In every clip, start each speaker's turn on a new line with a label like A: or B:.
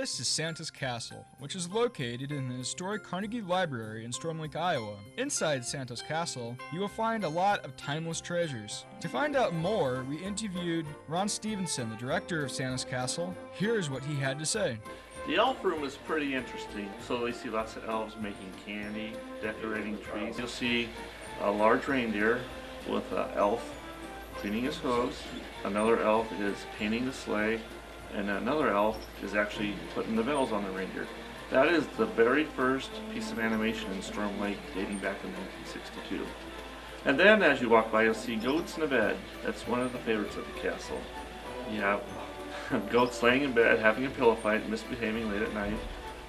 A: This is Santa's Castle, which is located in the historic Carnegie Library in Storm Lake, Iowa. Inside Santa's Castle, you will find a lot of timeless treasures. To find out more, we interviewed Ron Stevenson, the director of Santa's Castle. Here's what he had to say.
B: The elf room is pretty interesting. So you see lots of elves making candy, decorating trees. You'll see a large reindeer with an elf cleaning his hooves. Another elf is painting the sleigh. And another elf is actually putting the bells on the reindeer. That is the very first piece of animation in Storm Lake dating back to 1962. And then as you walk by, you'll see goats in a bed. That's one of the favorites of the castle. You have goats laying in bed, having a pillow fight, misbehaving late at night,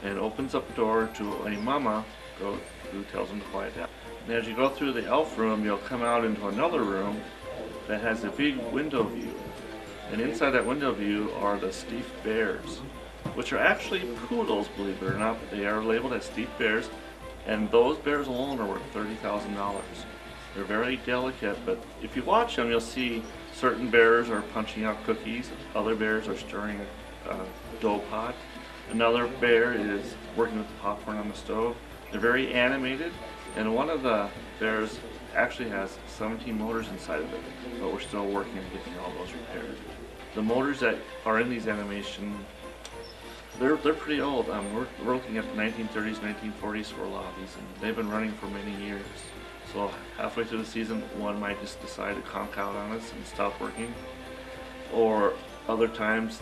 B: and opens up the door to a mama goat who tells them to quiet down. And as you go through the elf room, you'll come out into another room that has a big window view. And inside that window view are the Steiff bears, which are actually poodles, believe it or not, but they are labeled as Steiff bears, and those bears alone are worth $30,000. They're very delicate, but if you watch them, you'll see certain bears are punching out cookies, other bears are stirring a dough pot, another bear is working with the popcorn on the stove. They're very animated, and one of the bears actually has 17 motors inside of it, but we're still working on getting all those repaired. The motors that are in these animations, they're pretty old. We're looking at the 1930s, 1940s for a lot of these, and they've been running for many years. So halfway through the season, one might just decide to conk out on us and stop working, or other times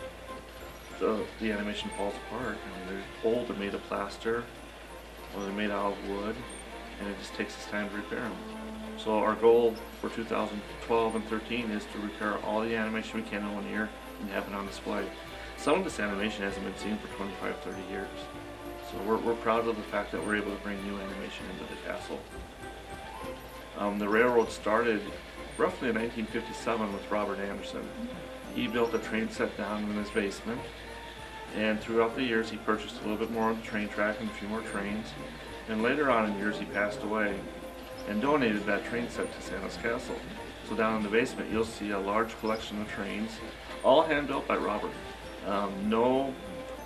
B: the animation falls apart. I mean, they're old, they're made of plaster, or they're made out of wood, and it just takes us time to repair them. So our goal for 2012 and 13 is to repair all the animation we can in 1 year and have it on display. Some of this animation hasn't been seen for 25, 30 years. So we're proud of the fact that we're able to bring new animation into the castle. The railroad started roughly in 1957 with Robert Anderson. He built a train set down in his basement, and throughout the years he purchased a little bit more on the train track and a few more trains. And later on in years he passed away and donated that train set to Santa's Castle. So down in the basement you'll see a large collection of trains, all hand built by Robert. No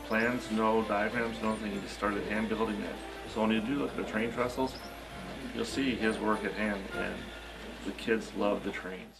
B: plans, no diagrams, nothing. He just started hand building it. So when you do look at the train trestles, you'll see his work at hand, and the kids love the trains.